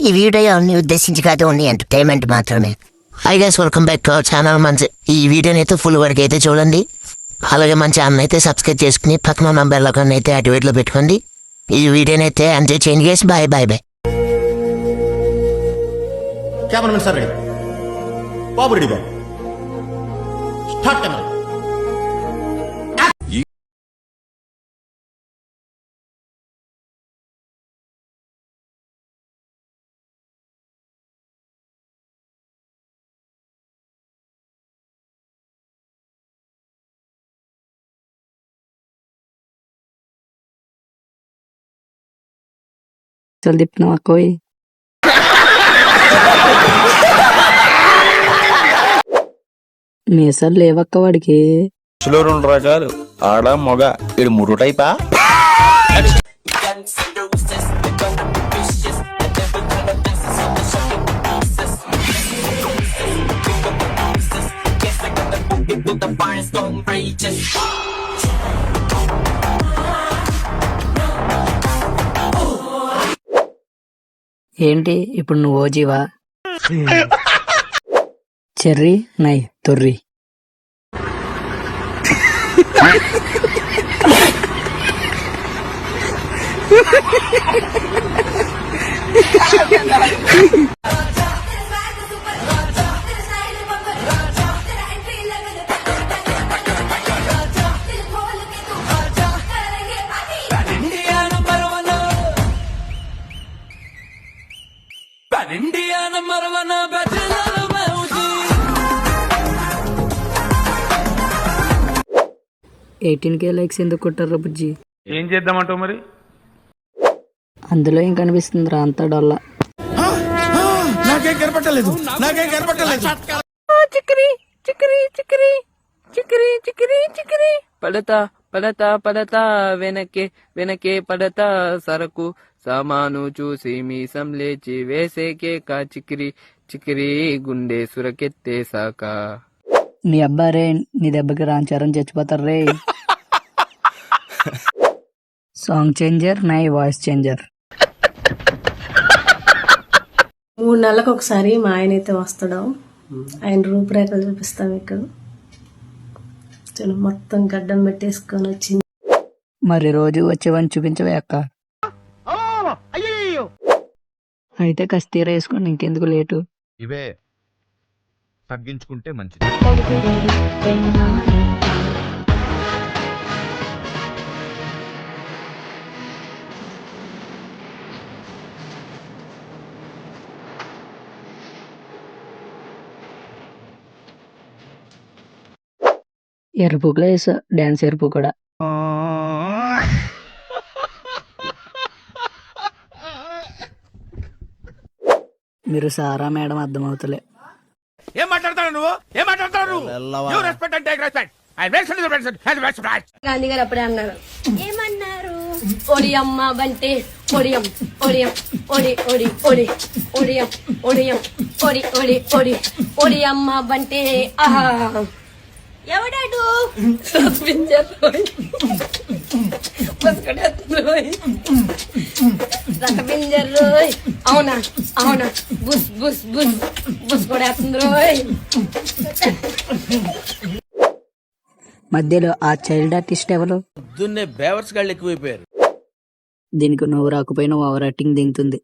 ఈ వీడియో అన్ని ఉద్దేశించి కాదు, ఓన్లీ ఎంటర్టైన్మెంట్ మాత్రమే. I guys welcome back to our channel. మంచి ఈ వీడియోని అయితే ఫుల్ వరకు అయితే చూడండి. అలాగే మన ఛానల్ అయితే సబ్స్క్రైబ్ చేసుకుని పక్కన ఉన్న బెల్ ఐకాన్ అయితే యాక్టివేట్లో పెట్టుకోండి. ఈ వీడియోని అయితే ఎంజాయ్ చేయండి guys. Bye bye bye. Cameraman sir ready, बाबू रेडी, बाबू स्टार्ट कैमरा. चल दीपना कोई మీసాలు లేవక్క వాడికి. రెండు రకాలు, ఆడ మొగ. ఇది మురు టైపా? ఏంటి ఇప్పుడు నువ్వు ఓజీవా? చెర్రీ నై తొర్రి. K లైక్స్ ఎందుకు కొట్టారు బుజ్జి? ఏం చేద్దామంటావు మరి? అందులో ఏం కనిపిస్తుందిరా అంతా డొల్లా. నాకేం కనపట్టలేదు. చిక్రీ చిక్రీ చిక్రీ చిక్రీ చిక్రీ చిక్రీ పడతా పడతా పడతా వెనకే వెనకే పడతా సరకు సామాను చూసి మీసం లేచి వేసేకే కా చిక్రీ చిక్రీ గుండె సురకెత్తేసాక. నీ అబ్బా రే, నీ దెబ్బకి రాంచారం చచ్చిపోతారు రే. సాంగ్ చేంజర్ నై వాయిస్ చేంజర్. 3 నెలలకు ఒకసారి మా ఆయన అయితే వస్తాడు. ఆయన రూపురేఖలు చూపిస్తాం. ఇక్కడ మొత్తం గడ్డం పెట్టేసుకొని వచ్చింది. మరి రోజు వచ్చేవని చూపించవే అక్క. అయితే కస్తీర వేసుకోండి, ఇంకెందుకు లేటు. ఇవే తగ్గించుకుంటే మంచిది. ఎరుపుకులో వేసా డాన్స్ ఎరుపు కూడా. మీరు సారా మేడం అర్థమవుతలే. ఏం మాట్లాడతావు నువ్వు? Respect and take respect. Gandhi గారు అప్పుడే అన్నారు. ఏమన్నారు? ఒడియమ్మ బంటే ఒడియం ఒడియం ఒడి ఒడి ఒడి ఒడియం ఒడియం ఒడి ఒడి ఒడి ఒడియమ్మ బంటే. ఆహా ఎవడాడు? రకపింజర్ రోయ్. అవునా అవునా బుస్ బుస్ బుస్ బుస్ కూడా రోయ్. మధ్యలో ఆ చైల్డ్ ఆర్టిస్ట్ ఎవరు? పొద్దున్నే బేవర్స్ గాళ్ళు ఎక్కువైపోయారు. దీనికి నువ్వు రాకపోయినా ఓవర్ యాక్టింగ్ దిగుతుంది.